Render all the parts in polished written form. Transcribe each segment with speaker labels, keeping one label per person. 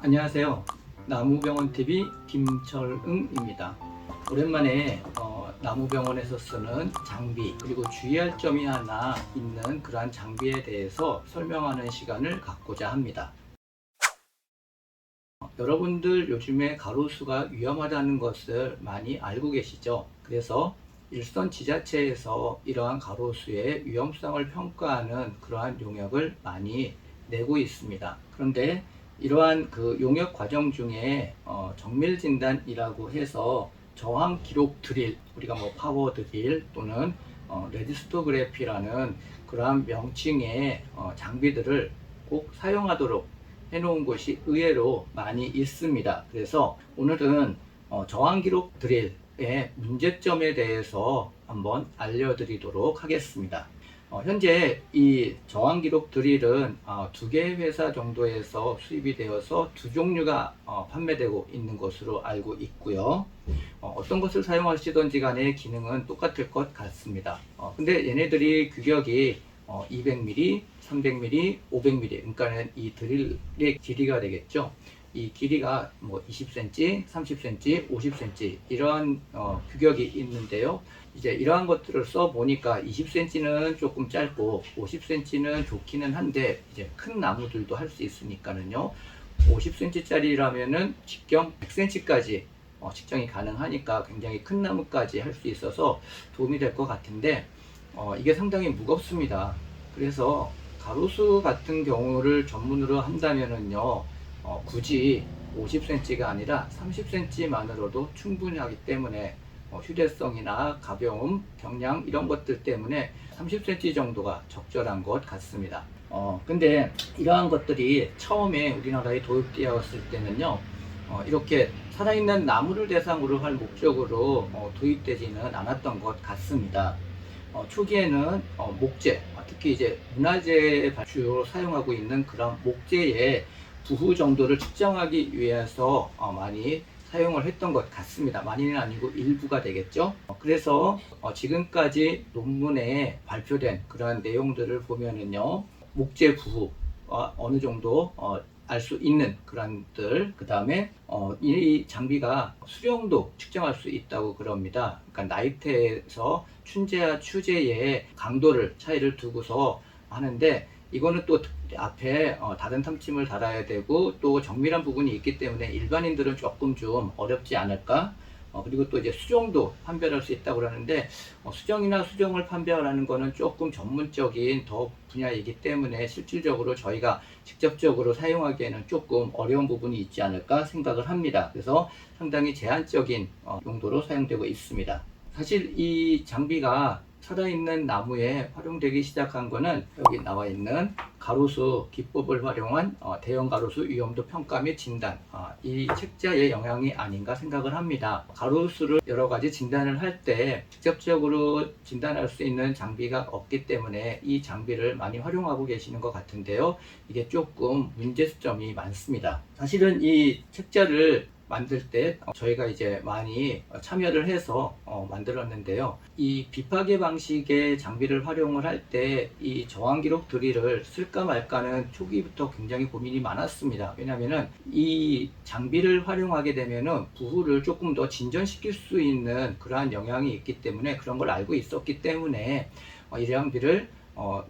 Speaker 1: 안녕하세요. 나무병원TV 김철응입니다. 오랜만에 나무병원에서 쓰는 장비 그리고 주의할 점이 하나 있는 그러한 장비에 대해서 설명하는 시간을 갖고자 합니다. 여러분들 요즘에 가로수가 위험하다는 것을 많이 알고 계시죠? 그래서 일선 지자체에서 이러한 가로수의 위험성을 평가하는 그러한 용역을 많이 내고 있습니다. 그런데 이러한 그 용역 과정 중에 정밀 진단이라고 해서 저항 기록 드릴, 우리가 뭐 파워 드릴 또는 레지스토그래피라는 그러한 명칭의 장비들을 꼭 사용하도록 해놓은 곳이 의외로 많이 있습니다. 그래서 오늘은 저항 기록 드릴의 문제점에 대해서 한번 알려드리도록 하겠습니다. 현재 이 저항 기록 드릴은 두 개의 회사 정도에서 수입이 되어서 두 종류가 판매되고 있는 것으로 알고 있고요. 어떤 것을 사용하시던지 간에 기능은 똑같을 것 같습니다. 근데 얘네들이 규격이 200mm, 300mm, 500mm, 그러니까는 이 드릴의 길이가 되겠죠. 이 길이가 뭐 20cm, 30cm, 50cm 이러한 규격이 있는데요. 이제 이러한 것들을 써 보니까 20cm는 조금 짧고 50cm는 좋기는 한데 이제 큰 나무들도 할 수 있으니까는요. 50cm짜리라면은 직경 100cm까지 직정이 가능하니까 굉장히 큰 나무까지 할 수 있어서 도움이 될 것 같은데 이게 상당히 무겁습니다. 그래서 가로수 같은 경우를 전문으로 한다면은요, 굳이 50cm가 아니라 30cm만으로도 충분히 하기 때문에 휴대성이나 가벼움, 경량 이런 것들 때문에 30cm 정도가 적절한 것 같습니다. 근데 이러한 것들이 처음에 우리나라에 도입되었을 때는요, 이렇게 살아있는 나무를 대상으로 할 목적으로 도입되지는 않았던 것 같습니다. 초기에는 목재, 특히 이제 문화재에 주로 사용하고 있는 그런 목재의 부후 정도를 측정하기 위해서 많이 사용을 했던 것 같습니다. 많이는 아니고 일부가 되겠죠. 그래서 지금까지 논문에 발표된 그런 내용들을 보면은요, 목재 부후가 어느 정도 알 수 있는 그런들, 그 다음에 이 장비가 수령도 측정할 수 있다고 그럽니다. 그러니까 나이테에서 춘제와 추제의 강도를 차이를 두고서 하는데, 이거는 또 앞에 다른 탐침을 달아야 되고 또 정밀한 부분이 있기 때문에 일반인들은 조금 좀 어렵지 않을까. 그리고 또 이제 수정도 판별할 수 있다고 그러는데 수정이나 수정을 판별하는 거는 조금 전문적인 더 분야이기 때문에 실질적으로 저희가 직접적으로 사용하기에는 조금 어려운 부분이 있지 않을까 생각을 합니다. 그래서 상당히 제한적인 용도로 사용되고 있습니다. 사실 이 장비가 살아있는 나무에 활용되기 시작한 것은 여기 나와 있는 가로수 기법을 활용한 대형 가로수 위험도 평가 및 진단, 이 책자의 영향이 아닌가 생각을 합니다. 가로수를 여러 가지 진단을 할 때 직접적으로 진단할 수 있는 장비가 없기 때문에 이 장비를 많이 활용하고 계시는 것 같은데요. 이게 조금 문제점이 많습니다. 사실은 이 책자를 만들 때 저희가 이제 많이 참여를 해서 만들었는데요. 이 비파괴 방식의 장비를 활용을 할 때 이 저항 기록 드릴을 쓸까 말까는 초기부터 굉장히 고민이 많았습니다. 왜냐하면은 이 장비를 활용하게 되면은 부후를 조금 더 진전시킬 수 있는 그러한 영향이 있기 때문에 그런 걸 알고 있었기 때문에 이 장비를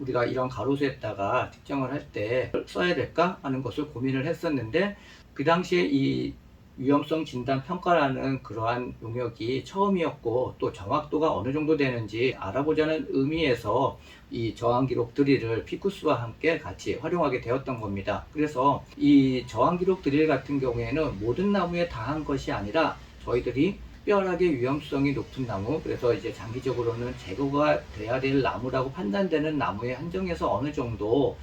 Speaker 1: 우리가 이런 가로수에다가 측정을 할 때 써야 될까 하는 것을 고민을 했었는데, 그 당시에 이 위험성 진단 평가라는 그러한 용역이 처음이었고 또 정확도가 어느 정도 되는지 알아보자는 의미에서 이 저항 기록 드릴을 피쿠스와 함께 같이 활용하게 되었던 겁니다. 그래서 이 저항 기록 드릴 같은 경우에는 모든 나무에 다한 것이 아니라 저희들이 특별하게 위험성이 높은 나무, 그래서 이제 장기적으로는 제거가 돼야 될 나무라고 판단되는 나무에 한정해서 어느 정도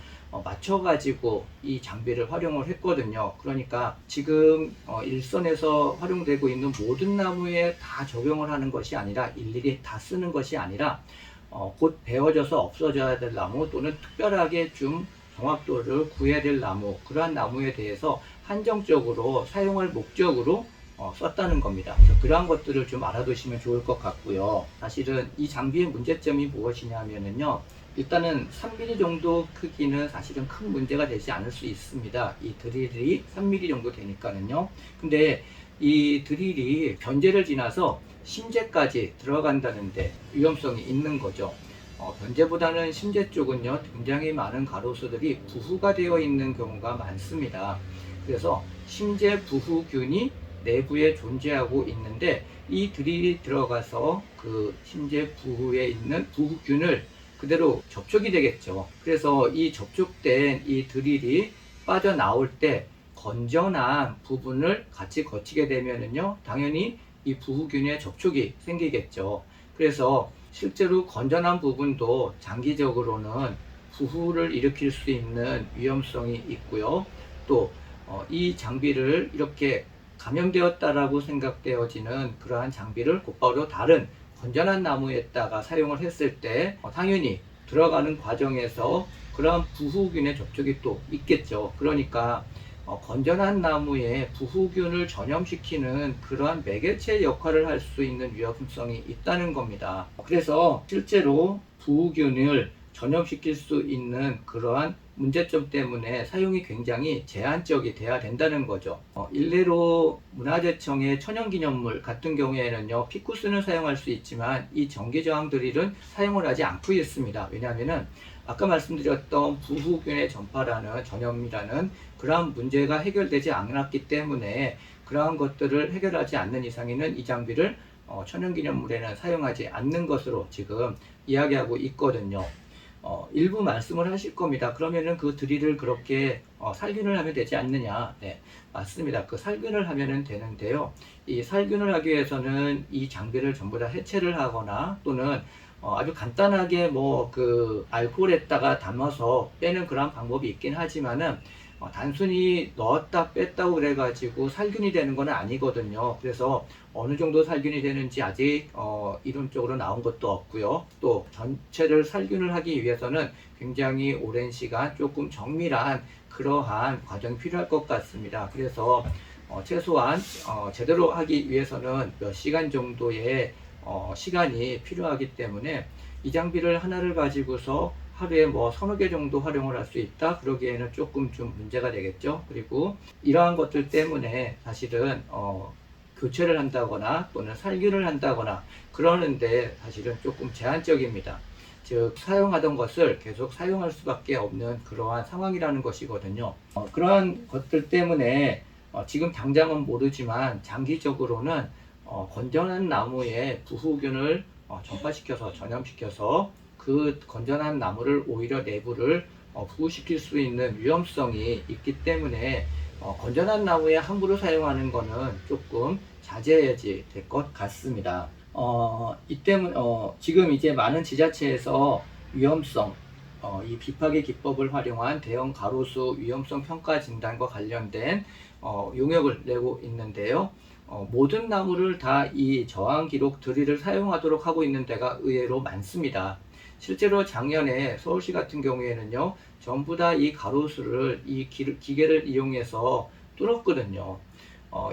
Speaker 1: 맞춰가지고 이 장비를 활용을 했거든요. 그러니까 지금 일선에서 활용되고 있는 모든 나무에 다 적용을 하는 것이 아니라 일일이 다 쓰는 것이 아니라 곧 베어져서 없어져야 될 나무 또는 특별하게 좀 정확도를 구해야 될 나무, 그러한 나무에 대해서 한정적으로 사용할 목적으로 썼다는 겁니다. 그러한 것들을 좀 알아두시면 좋을 것 같고요. 사실은 이 장비의 문제점이 무엇이냐면요, 일단은 3mm 정도 크기는 사실은 큰 문제가 되지 않을 수 있습니다. 이 드릴이 3mm 정도 되니까는요. 근데 이 드릴이 변제를 지나서 심재까지 들어간다는데 위험성이 있는 거죠. 변제보다는 심재 쪽은요, 굉장히 많은 가로수들이 부후가 되어 있는 경우가 많습니다. 그래서 심재 부후균이 내부에 존재하고 있는데 이 드릴이 들어가서 그 심재 부후에 있는 부후균을 그대로 접촉이 되겠죠. 그래서 이 접촉된 이 드릴이 빠져나올 때 건전한 부분을 같이 거치게 되면은요, 당연히 이 부후균의 접촉이 생기겠죠. 그래서 실제로 건전한 부분도 장기적으로는 부후를 일으킬 수 있는 위험성이 있고요. 또 이 장비를 이렇게 감염되었다라고 생각되어지는 그러한 장비를 곧바로 다른 건전한 나무에다가 사용을 했을 때 당연히 들어가는 과정에서 그러한 부후균의 접촉이 또 있겠죠. 그러니까 건전한 나무에 부후균을 전염시키는 그러한 매개체 역할을 할 수 있는 위험성이 있다는 겁니다. 그래서 실제로 부후균을 전염시킬 수 있는 그러한 문제점 때문에 사용이 굉장히 제한적이 돼야 된다는 거죠. 일례로 문화재청의 천연기념물 같은 경우에는요, 피쿠스는 사용할 수 있지만 이 전기저항 드릴은 사용을 하지 않고 있습니다. 왜냐하면은 아까 말씀드렸던 부후균의 전파라는 전염이라는 그러한 문제가 해결되지 않았기 때문에 그러한 것들을 해결하지 않는 이상에는 이 장비를 천연기념물에는 사용하지 않는 것으로 지금 이야기하고 있거든요. 일부 말씀을 하실 겁니다. 그러면은 그 드릴을 그렇게 살균을 하면 되지 않느냐? 네, 맞습니다. 그 살균을 하면은 되는데요. 이 살균을 하기 위해서는 이 장비를 전부 다 해체를 하거나 또는 아주 간단하게 뭐 그 알코올에다가 담아서 빼는 그런 방법이 있긴 하지만은 단순히 넣었다 뺐다고 그래가지고 살균이 되는 건 아니거든요. 그래서 어느 정도 살균이 되는지 아직 이론적으로 나온 것도 없고요. 또 전체를 살균을 하기 위해서는 굉장히 오랜 시간 조금 정밀한 그러한 과정이 필요할 것 같습니다. 그래서 최소한 제대로 하기 위해서는 몇 시간 정도의 시간이 필요하기 때문에 이 장비를 하나를 가지고서 하루에 뭐 서너 개 정도 활용을 할 수 있다? 그러기에는 조금 좀 문제가 되겠죠. 그리고 이러한 것들 때문에 사실은 교체를 한다거나 또는 살균을 한다거나 그러는데 사실은 조금 제한적입니다. 즉 사용하던 것을 계속 사용할 수밖에 없는 그러한 상황이라는 것이거든요. 그러한 것들 때문에 지금 당장은 모르지만 장기적으로는 건전한 나무에 부후균을 전파시켜서 전염시켜서 그 건전한 나무를 오히려 내부를 부후시킬 수 있는 위험성이 있기 때문에 건전한 나무에 함부로 사용하는 거는 조금 자제해야지 될 것 같습니다. 이 때문에 지금 이제 많은 지자체에서 위험성, 이 비파기 기법을 활용한 대형 가로수 위험성 평가 진단과 관련된 용역을 내고 있는데요. 모든 나무를 다 이 저항 기록 드릴을 사용하도록 하고 있는 데가 의외로 많습니다. 실제로 작년에 서울시 같은 경우에는요, 전부 다 이 가로수를 이 기계를 이용해서 뚫었거든요.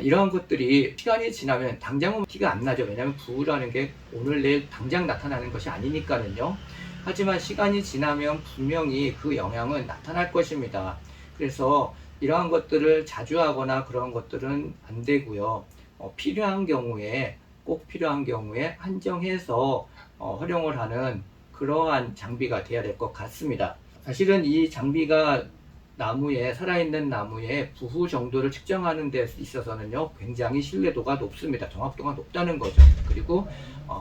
Speaker 1: 이러한 것들이 시간이 지나면 당장은 티가 안 나죠. 왜냐하면 부우라는 게 오늘 내일 당장 나타나는 것이 아니니까는요. 하지만 시간이 지나면 분명히 그 영향은 나타날 것입니다. 그래서 이러한 것들을 자주 하거나 그런 것들은 안 되고요. 필요한 경우에 꼭 필요한 경우에 한정해서 활용을 하는 그러한 장비가 되어야 될 것 같습니다. 사실은 이 장비가 살아있는 나무의 부후 정도를 측정하는 데 있어서는요, 굉장히 신뢰도가 높습니다. 정확도가 높다는 거죠. 그리고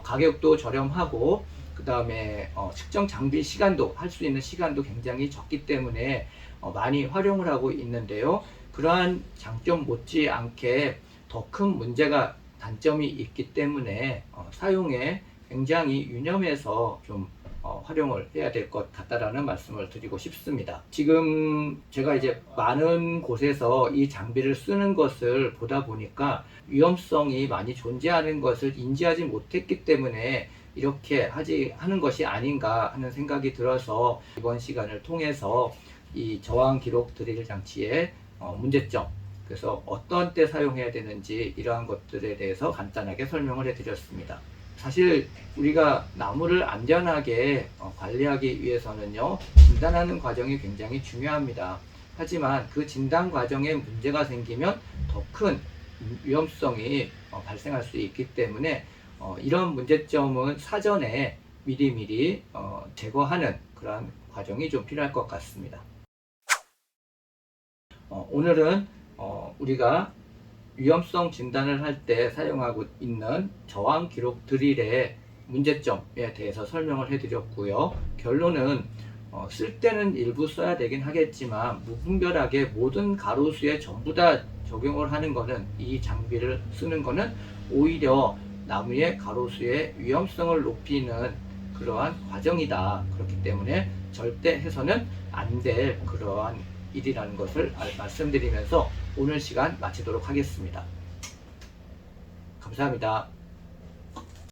Speaker 1: 가격도 저렴하고 그 다음에 측정 장비 시간도 할 수 있는 시간도 굉장히 적기 때문에 많이 활용을 하고 있는데요. 그러한 장점 못지않게 더 큰 문제가 단점이 있기 때문에 사용에 굉장히 유념해서 좀 활용을 해야 될 것 같다라는 말씀을 드리고 싶습니다. 지금 제가 이제 많은 곳에서 이 장비를 쓰는 것을 보다 보니까 위험성이 많이 존재하는 것을 인지하지 못했기 때문에 이렇게 하는 것이 아닌가 하는 생각이 들어서 이번 시간을 통해서 이 저항 기록 드릴 장치의 문제점, 그래서 어떤 때 사용해야 되는지 이러한 것들에 대해서 간단하게 설명을 해드렸습니다. 사실 우리가 나무를 안전하게 관리하기 위해서는요, 진단하는 과정이 굉장히 중요합니다. 하지만 그 진단 과정에 문제가 생기면 더 큰 위험성이 발생할 수 있기 때문에 이런 문제점은 사전에 미리미리 제거하는 그런 과정이 좀 필요할 것 같습니다. 오늘은 우리가 위험성 진단을 할 때 사용하고 있는 저항 기록 드릴의 문제점에 대해서 설명을 해드렸고요. 결론은 쓸 때는 일부 써야 되긴 하겠지만 무분별하게 모든 가로수에 전부 다 적용을 하는 것은, 이 장비를 쓰는 것은 오히려 나무의 가로수의 위험성을 높이는 그러한 과정이다. 그렇기 때문에 절대 해서는 안 될 그러한 일이라는 것을 말씀드리면서 오늘 시간 마치도록 하겠습니다. 감사합니다.